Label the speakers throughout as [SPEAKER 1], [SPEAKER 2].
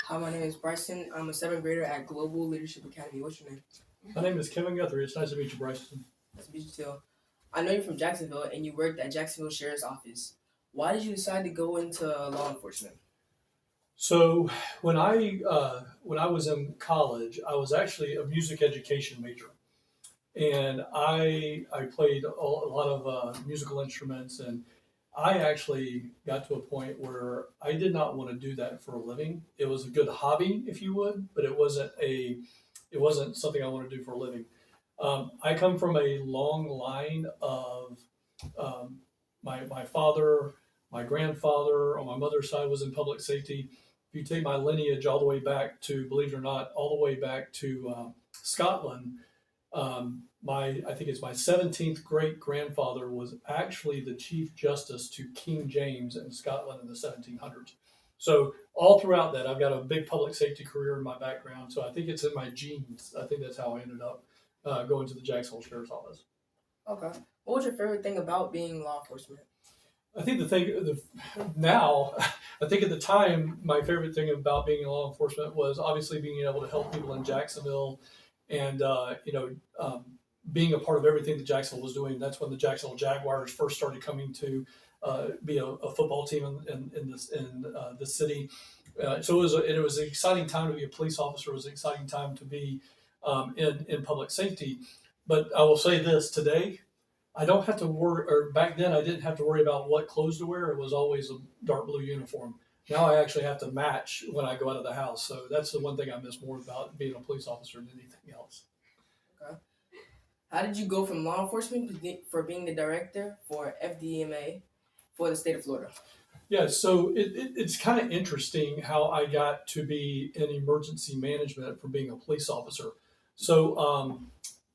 [SPEAKER 1] Hi, my name is Bryson. I'm a seventh grader at Global Leadership Academy. What's your name?
[SPEAKER 2] My name is Kevin Guthrie. It's nice to meet you, Bryson.
[SPEAKER 1] Nice to meet you too. I know you're from Jacksonville and you worked at Jacksonville Sheriff's Office. Why did you decide to go into law enforcement?
[SPEAKER 2] So when I was in college, I was actually a music education major, and I played a lot of musical instruments, and I actually got to a point where I did not want to do that for a living. It was a good hobby, if you would, but it wasn't something I wanted to do for a living. I come from a long line of my father, my grandfather on my mother's side was in public safety. If you take my lineage all the way back to, believe it or not, all the way back to Scotland, my I think it's my 17th great grandfather was actually the Chief Justice to King James in Scotland in the 1700s. So all throughout that, I've got a big public safety career in my background. So I think it's in my genes. I think that's how I ended up going to the Jacksonville Sheriff's Office.
[SPEAKER 1] Okay. What was your favorite thing about being in law enforcement?
[SPEAKER 2] I think now, I think at the time, my favorite thing about being in law enforcement was obviously being able to help people in Jacksonville, and being a part of everything that Jacksonville was doing. That's when the Jacksonville Jaguars first started coming to be a football team in the city. So it was an exciting time to be a police officer. It was an exciting time to be in public safety. But I will say this today. I don't have to worry, or back then I didn't have to worry about what clothes to wear. It was always a dark blue uniform. Now I actually have to match when I go out of the house. So that's the one thing I miss more about being a police officer than anything else.
[SPEAKER 1] Okay. How did you go from law enforcement for being the director for FDMA for the state of Florida?
[SPEAKER 2] Yeah, so it's kind of interesting how I got to be in emergency management from being a police officer. So,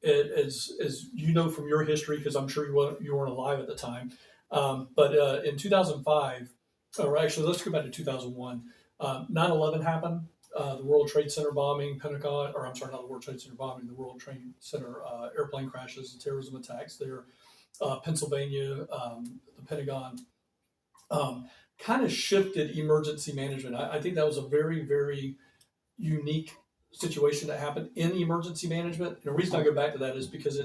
[SPEAKER 2] as you know from your history, because I'm sure you weren't alive at the time, but in 2005, or actually, let's go back to 2001. 9/11 happened. The World Trade Center bombing, Pentagon, or I'm sorry, not the World Trade Center bombing, the World Trade Center airplane crashes and terrorism attacks there. Pennsylvania, the Pentagon, kind of shifted emergency management. I think that was a very, very unique situation that happened in emergency management. And the reason I go back to that is because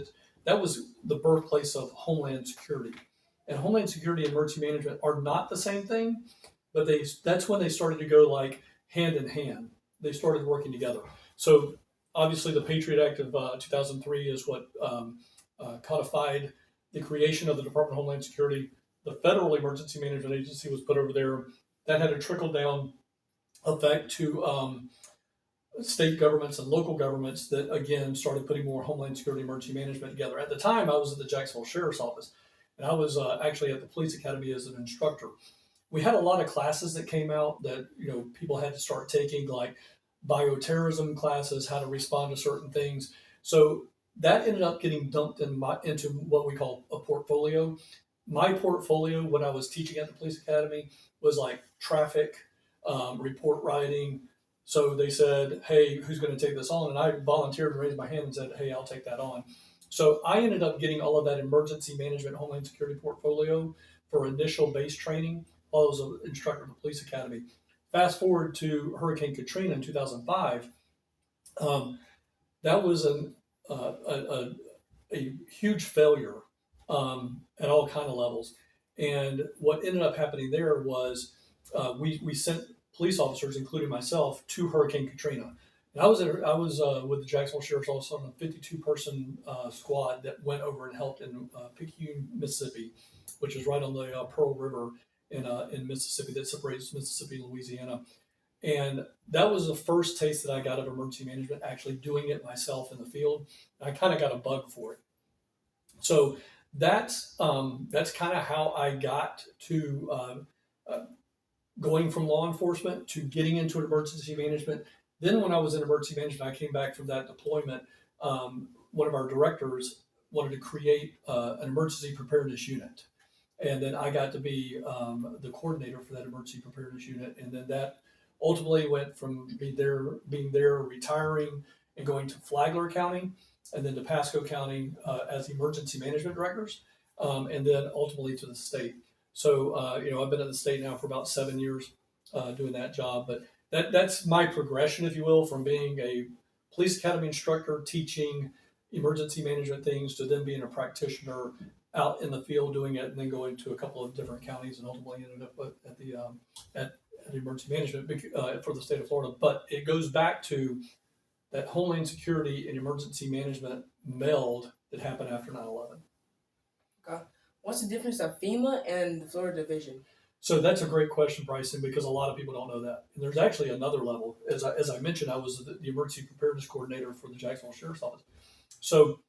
[SPEAKER 2] that was the birthplace of Homeland Security. And Homeland Security and emergency management are not the same thing, but that's when they started to go like hand in hand. They started working together. So obviously the Patriot Act of 2003 is what codified the creation of the Department of Homeland Security. The Federal Emergency Management Agency was put over there. That had a trickle down effect to state governments and local governments that again started putting more Homeland Security emergency management together. At the time, I was at the Jacksonville Sheriff's Office, and I was actually at the Police Academy as an instructor. We had a lot of classes that came out that people had to start taking, like bioterrorism classes, how to respond to certain things. So that ended up getting dumped into what we call a portfolio. My portfolio when I was teaching at the Police Academy was like traffic, report writing. So they said, "Hey, who's going to take this on?" And I volunteered and raised my hand and said, "Hey, I'll take that on." So I ended up getting all of that emergency management, Homeland Security portfolio for initial base training while I was an instructor at the Police Academy. Fast forward to Hurricane Katrina in 2005. That was a huge failure at all kind of levels. And what ended up happening there was we sent police officers, including myself, to Hurricane Katrina. And I was with the Jacksonville Sheriff's Office on a 52-person squad that went over and helped in Picayune, Mississippi, which is right on the Pearl River in Mississippi that separates Mississippi and Louisiana. And that was the first taste that I got of emergency management, actually doing it myself in the field. I kind of got a bug for it. So that's kind of how I got to uh, going from law enforcement to getting into emergency management. Then, when I was in emergency management, I came back from that deployment. One of our directors wanted to create an emergency preparedness unit, and then I got to be the coordinator for that emergency preparedness unit. And then that ultimately went from being there, retiring, and going to Flagler County, and then to Pasco County as emergency management directors, and then ultimately to the state. So, I've been at the state now for about 7 years doing that job. But that's my progression, if you will, from being a police academy instructor teaching emergency management things to then being a practitioner out in the field doing it, and then going to a couple of different counties, and ultimately ended up at at emergency management for the state of Florida. But it goes back to that homeland security and emergency management meld that happened after 9/11.
[SPEAKER 1] Okay. What's the difference of FEMA and the Florida Division?
[SPEAKER 2] So that's a great question, Bryson, because a lot of people don't know that. And there's actually another level. As I mentioned, I was the emergency preparedness coordinator for the Jacksonville Sheriff's Office. So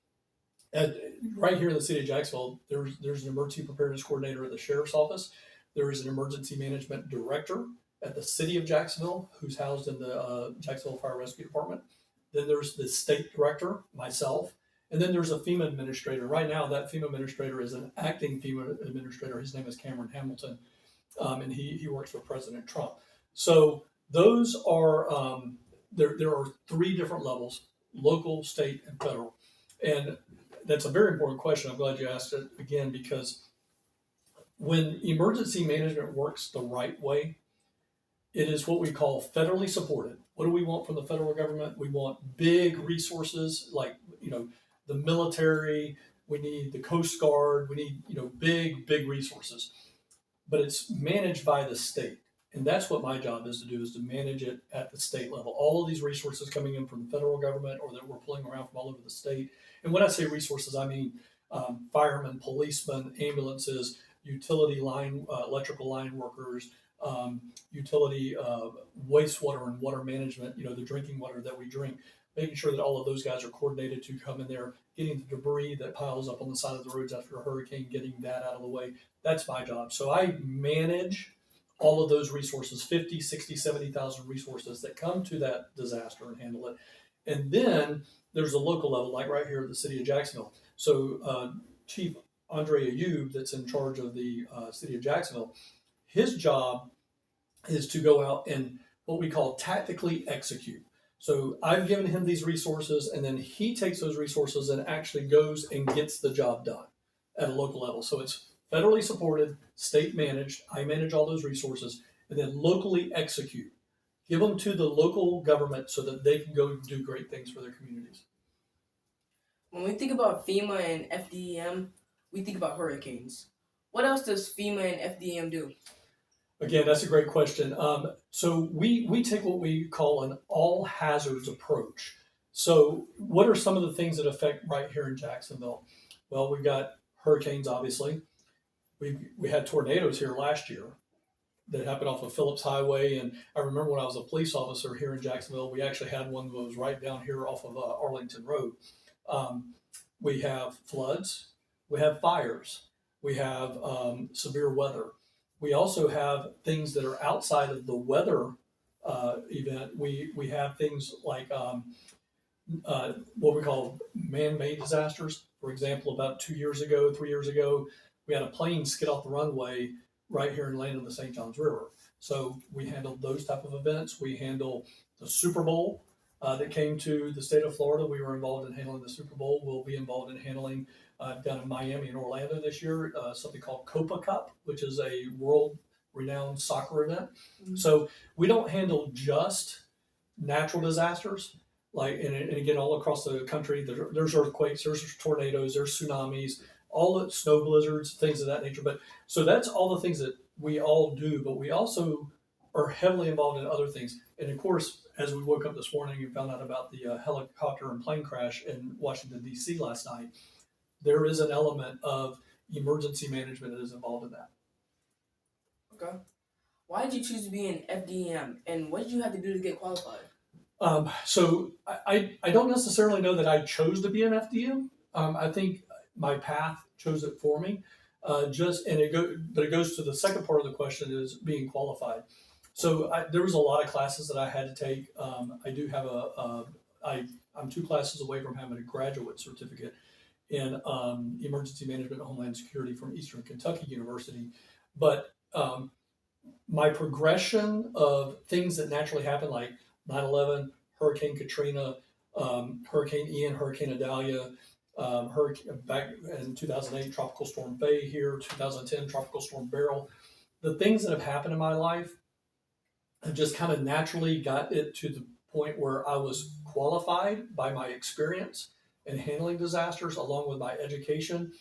[SPEAKER 2] at, right here in the city of Jacksonville, there's an emergency preparedness coordinator at the Sheriff's Office. There is an emergency management director at the city of Jacksonville, who's housed in the Jacksonville Fire Rescue Department. Then there's the state director, myself, and then there's a FEMA administrator. Right now, that FEMA administrator is an acting FEMA administrator. His name is Cameron Hamilton, and he works for President Trump. So those are there are three different levels: local, state, and federal. And that's a very important question. I'm glad you asked it again, because when emergency management works the right way, it is what we call federally supported. What do we want from the federal government? We want big resources like, the military. We need the Coast Guard. We need, big resources. But it's managed by the state. And that's what my job is to do, is to manage it at the state level. All of these resources coming in from the federal government, or that we're pulling around from all over the state. And when I say resources, I mean firemen, policemen, ambulances, utility line, electrical line workers, utility wastewater and water management, the drinking water that we drink, making sure that all of those guys are coordinated to come in there, getting the debris that piles up on the side of the roads after a hurricane, getting that out of the way. That's my job. So I manage all of those resources, 50, 60, 70,000 resources that come to that disaster, and handle it. And then there's a local level, like right here at the city of Jacksonville. So Chief Andre Ayub, that's in charge of the city of Jacksonville, his job is to go out and what we call tactically execute. So I've given him these resources, and then he takes those resources and actually goes and gets the job done at a local level. So it's federally supported, state managed. I manage all those resources, and then locally execute. Give them to the local government so that they can go do great things for their communities.
[SPEAKER 1] When we think about FEMA and FDEM, we think about hurricanes. What else does FEMA and FDEM do?
[SPEAKER 2] Again, that's a great question. So we take what we call an all hazards approach. So what are some of the things that affect right here in Jacksonville? Well, we've got hurricanes, obviously. We had tornadoes here last year that happened off of Phillips Highway, and I remember when I was a police officer here in Jacksonville, we actually had one that was right down here off of Arlington Road. We have floods, we have fires, we have severe weather. We also have things that are outside of the weather event. We have things like what we call man-made disasters. For example, about 3 years ago, we had a plane skid off the runway right here and land in the St. Johns River. So we handled those type of events. We handle the Super Bowl that came to the state of Florida. We were involved in handling the Super Bowl. We'll be involved in handling down in Miami and Orlando this year something called Copa Cup, which is a world-renowned soccer event. Mm-hmm. So we don't handle just natural disasters. And again, all across the country, there's earthquakes, there's tornadoes, there's tsunamis, all the snow blizzards, things of that nature. But so that's all the things that we all do, but we also are heavily involved in other things. And of course, as we woke up this morning and found out about the helicopter and plane crash in Washington, D.C. last night, there is an element of emergency management that is involved in that.
[SPEAKER 1] Okay. Why did you choose to be in FDEM, and what did you have to do to get qualified?
[SPEAKER 2] So I don't necessarily know that I chose to be an FDM. I think my path chose it for me. But it goes to the second part of the question, is being qualified. So there was a lot of classes that I had to take. I do have I'm 2 classes away from having a graduate certificate in emergency management and homeland security from Eastern Kentucky University. But my progression of things that naturally happen, like 9/11, Hurricane Katrina, Hurricane Ian, Hurricane Idalia, back in 2008, Tropical Storm Faye here, 2010, Tropical Storm Beryl. The things that have happened in my life I just kind of naturally got it to the point where I was qualified by my experience in handling disasters, along with my education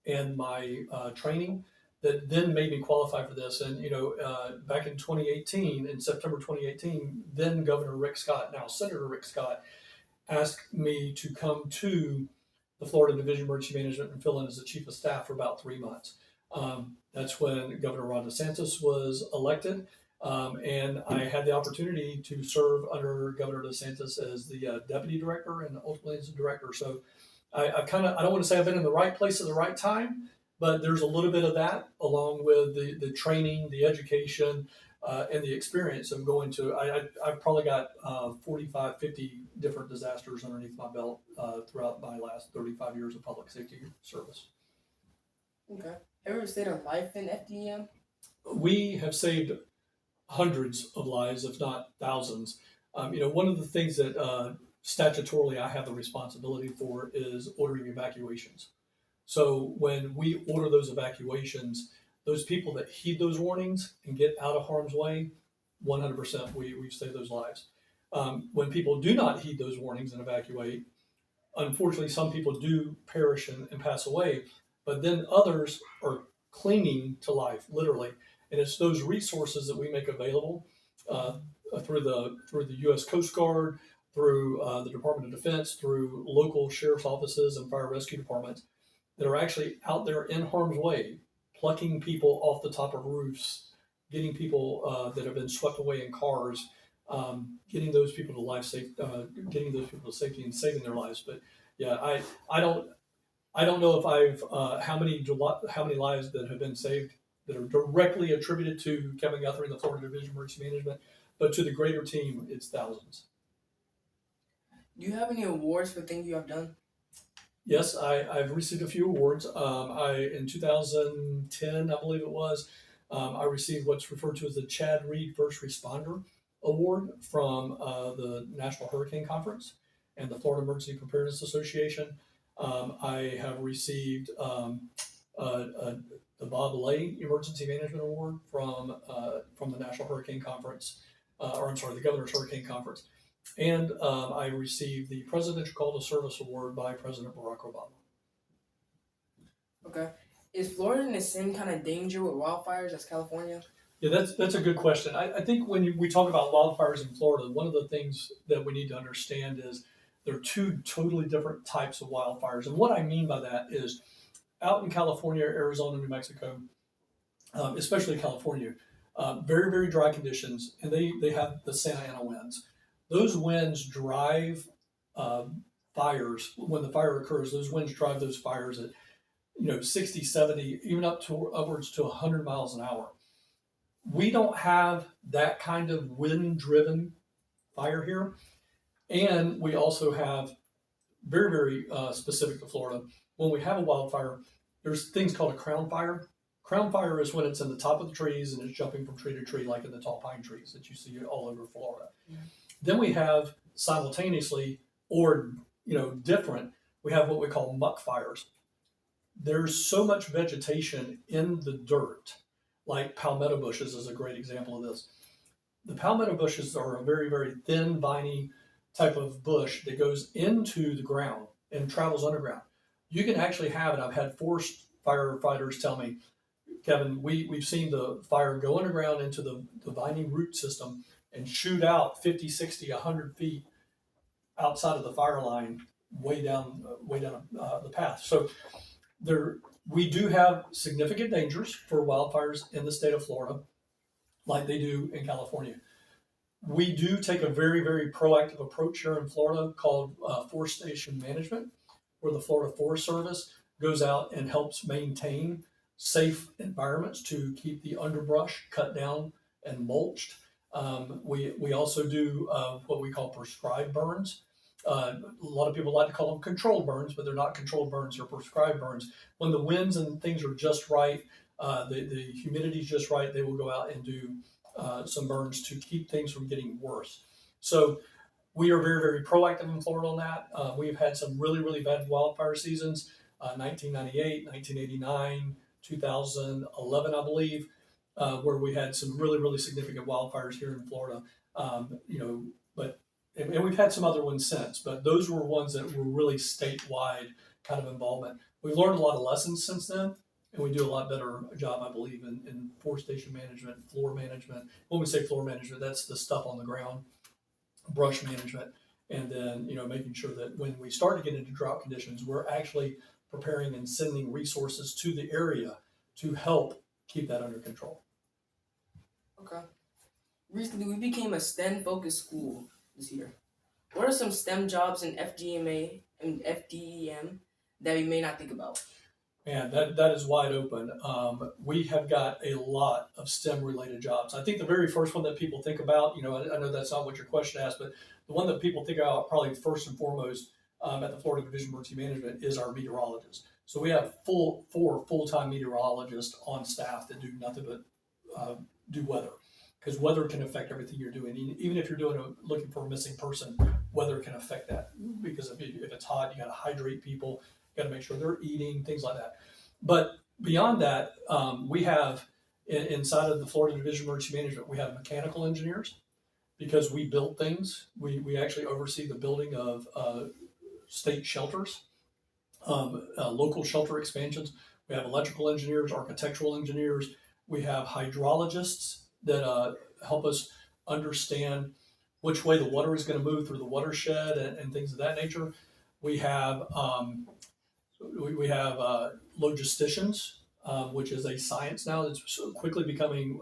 [SPEAKER 2] and my training, that then made me qualify for this. And back in 2018, in September 2018, then Governor Rick Scott, now Senator Rick Scott, asked me to come to the Florida Division of Emergency Management and fill in as the chief of staff for about 3 months. That's when Governor Ron DeSantis was elected. And I had the opportunity to serve under Governor DeSantis as the deputy director and ultimately as the director. So I don't want to say I've been in the right place at the right time, but there's a little bit of that along with the training, the education, and the experience of going to, I've probably got 45, 50 different disasters underneath my belt throughout my last 35 years of public safety service.
[SPEAKER 1] Okay. Have you ever stayed a life in FDM?
[SPEAKER 2] We have saved hundreds of lives, if not thousands. One of the things that statutorily I have the responsibility for is ordering evacuations. So when we order those evacuations, those people that heed those warnings and get out of harm's way, 100% we've saved those lives. When people do not heed those warnings and evacuate, unfortunately, some people do perish and pass away, but then others are clinging to life, literally. And it's those resources that we make available through the U.S. Coast Guard, through the Department of Defense, through local sheriff's offices and fire rescue departments that are actually out there in harm's way, plucking people off the top of roofs, getting people that have been swept away in cars, getting those people getting those people to safety and saving their lives. But yeah, I don't know if I've how many lives that have been saved that are directly attributed to Kevin Guthrie and the Florida Division of Emergency Management, but to the greater team, it's thousands.
[SPEAKER 1] Do you have any awards for things you have done?
[SPEAKER 2] Yes, I've received a few awards. In 2010, I believe it was, I received what's referred to as the Chad Reed First Responder Award from the National Hurricane Conference and the Florida Emergency Preparedness Association. I have received the Bob Lay Emergency Management Award from the National Hurricane Conference, the Governor's Hurricane Conference. And I received the Presidential Call to Service Award by President Barack Obama.
[SPEAKER 1] Okay. Is Florida in the same kind of danger with wildfires as California?
[SPEAKER 2] Yeah, that's a good question. I think when we talk about wildfires in Florida, one of the things that we need to understand is there are two totally different types of wildfires. And what I mean by that is out in California, Arizona, New Mexico, especially California, very, very dry conditions, and they have the Santa Ana winds. Those winds drive fires. When the fire occurs, those winds drive those fires at 60, 70, even up to upwards to 100 miles an hour. We don't have that kind of wind-driven fire here, and we also have very, very specific to Florida. When we have a wildfire, there's things called a crown fire. Crown fire is when it's in the top of the trees and it's jumping from tree to tree, like in the tall pine trees that you see all over Florida. Yeah. Then we have simultaneously, or different, we have what we call muck fires. There's so much vegetation in the dirt, like palmetto bushes is a great example of this. The palmetto bushes are a very, very thin, viney type of bush that goes into the ground and travels underground. You can actually have, and I've had forest firefighters tell me, Kevin, we've seen the fire go underground into the viney root system and shoot out 50, 60, 100 feet outside of the fire line, way down the path. So we do have significant dangers for wildfires in the state of Florida, like they do in California. We do take a very, very proactive approach here in Florida called forestation management, where the Florida Forest Service goes out and helps maintain safe environments to keep the underbrush cut down and mulched. We also do what we call prescribed burns. A lot of people like to call them controlled burns, but they're not controlled burns, they're prescribed burns. When the winds and things are just right, the humidity is just right, they will go out and do some burns to keep things from getting worse. So we are very, very proactive in Florida on that. We've had some really, really bad wildfire seasons, 1998, 1989, 2011, I believe. where we had some really significant wildfires here in Florida. But and we've had some other ones since, but those were ones that were really statewide kind of involvement. We've learned a lot of lessons since then, and we do a lot better job, I believe, in forestation management, floor management. When we say floor management, that's the stuff on the ground, brush management, and then making sure that when we start to get into drought conditions, we're actually preparing and sending resources to the area to help keep that under control.
[SPEAKER 1] Okay. Recently, we became a STEM focused school this year. What are some STEM jobs in FGMA and FDEM that we may not think about?
[SPEAKER 2] Man, that is wide open. We have got a lot of STEM related jobs. I think the very first one that people think about, I know that's not what your question asked, but the one that people think about probably first and foremost at the Florida Division of Emergency Management is our meteorologist. So we have four full-time meteorologists on staff that do nothing but do weather, because weather can affect everything you're doing. Even if you're looking for a missing person, weather can affect that, because if it's hot, you got to hydrate people, you got to make sure they're eating, things like that. But beyond that, we have inside of the Florida Division of Emergency Management, we have mechanical engineers, because we build things. We actually oversee the building of state shelters, local shelter expansions. We have electrical engineers, architectural engineers. We have hydrologists that help us understand which way the water is going to move through the watershed and things of that nature. We have logisticians, which is a science now that's so quickly becoming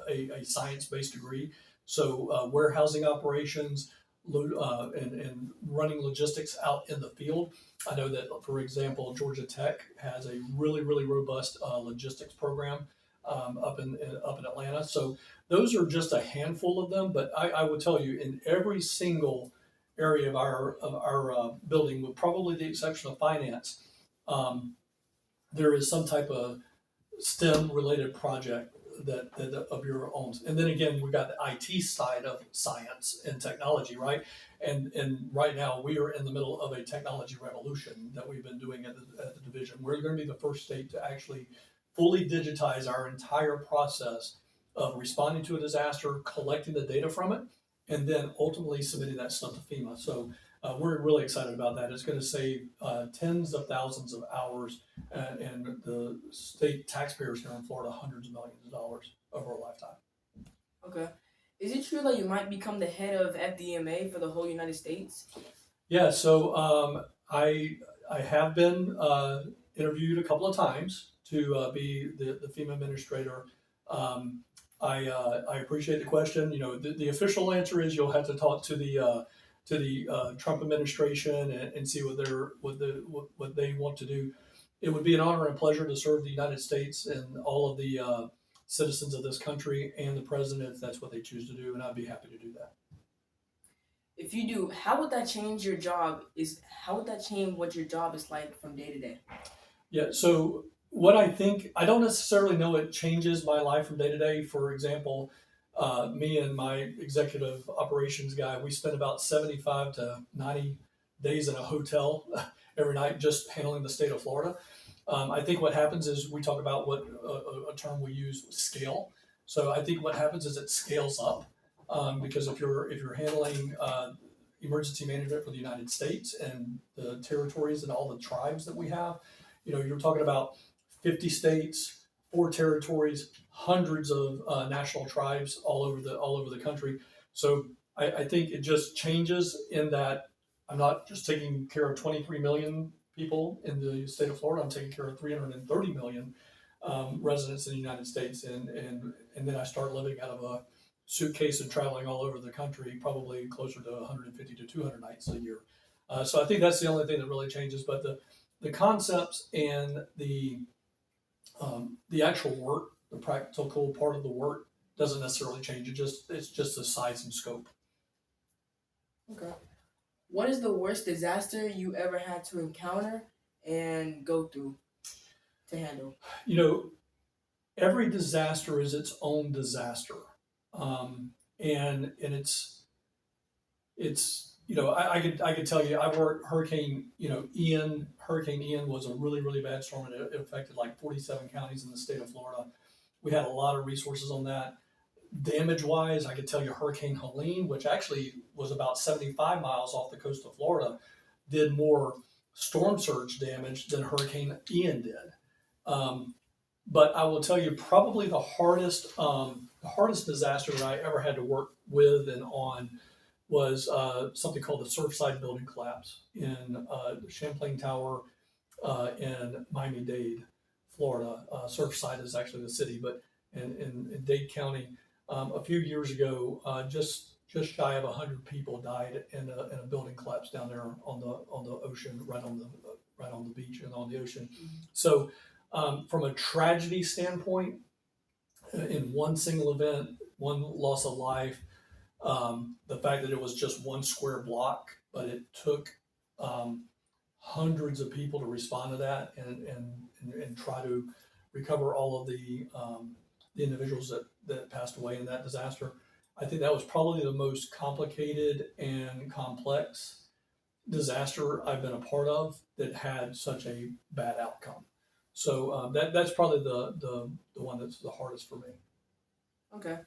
[SPEAKER 2] a science-based degree. So warehousing operations and running logistics out in the field. I know that, for example, Georgia Tech has a really robust logistics program up in Atlanta. So those are just a handful of them. But I will tell you, in every single area of our building, with probably the exception of finance, there is some type of STEM related project that of your own. And then again, we've got the IT side of science and technology, right? And right now we are in the middle of a technology revolution that we've been doing at the division. We're going to be the first state to actually fully digitize our entire process of responding to a disaster, collecting the data from it, and then ultimately submitting that stuff to FEMA. So we're really excited about that. It's going to save tens of thousands of hours and the state taxpayers here in Florida hundreds of millions of dollars over a lifetime.
[SPEAKER 1] Okay. Is it true that you might become the head of FDMA for the whole United States?
[SPEAKER 2] Yeah, so I have been interviewed a couple of times to be the FEMA administrator. I appreciate the question. The official answer is you'll have to talk to the Trump administration and see what they want to do. It would be an honor and pleasure to serve the United States and all of the citizens of this country and the president if that's what they choose to do, and I'd be happy to do that.
[SPEAKER 1] If you do, how would that change your job? How would that change what your job is like from day to day?
[SPEAKER 2] Yeah, so what I think, I don't necessarily know it changes my life from day to day. For example, me and my executive operations guy, we spend about 75 to 90 days in a hotel every night just handling the state of Florida. I think what happens is we talk about what a term we use, scale. So I think what happens is it scales up because if you're handling emergency management for the United States and the territories and all the tribes that we have, you're talking about 50 states, 4 territories, hundreds of national tribes all over the country. So I think it just changes in that I'm not just taking care of 23 million people in the state of Florida. I'm taking care of 330 million residents in the United States, and then I start living out of a suitcase and traveling all over the country, probably closer to 150 to 200 nights a year. So I think that's the only thing that really changes. But the concepts and the actual work, the practical part of the work, doesn't necessarily change. It's just the size and scope.
[SPEAKER 1] Okay. What is the worst disaster you ever had to encounter and go through to handle?
[SPEAKER 2] Every disaster is its own disaster, and it's I could tell you I worked Hurricane Ian was a really bad storm, and it affected like 47 counties in the state of Florida. we had a lot of resources on that. Damage wise, I could tell you Hurricane Helene, which actually was about 75 miles off the coast of Florida, did more storm surge damage than Hurricane Ian did. But I will tell you, probably the hardest disaster that I ever had to work with and on was something called the Surfside building collapse in Champlain Tower in Miami-Dade, Florida. Surfside is actually the city, but in Dade County, a few years ago, just shy of 100 people died in a building collapse down there on the ocean, right on the beach and on the ocean. So, from a tragedy standpoint, in one single event, one loss of life, the fact that it was just one square block, but it took hundreds of people to respond to that and try to recover all of the individuals that passed away in that disaster. I think that was probably the most complicated and complex disaster I've been a part of that had such a bad outcome. So that's probably the one that's the hardest for me.
[SPEAKER 1] Okay.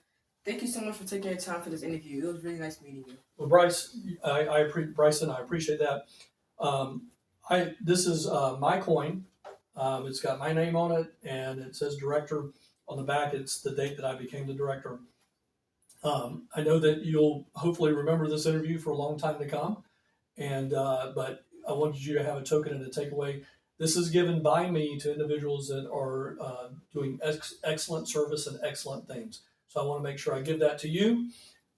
[SPEAKER 1] Thank you so much for taking your time for this interview. It was really nice meeting you.
[SPEAKER 2] Well, Bryson, I appreciate that. This is my coin. It's got my name on it, and it says director on the back. It's the date that I became the director. I know that you'll hopefully remember this interview for a long time to come, and but I wanted you to have a token and a takeaway. This is given by me to individuals that are doing excellent service and excellent things. So I want to make sure I give that to you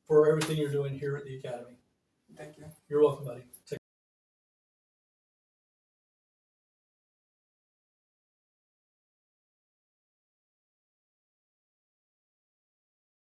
[SPEAKER 2] for everything you're doing here at the Academy.
[SPEAKER 1] Thank you.
[SPEAKER 2] You're welcome, buddy.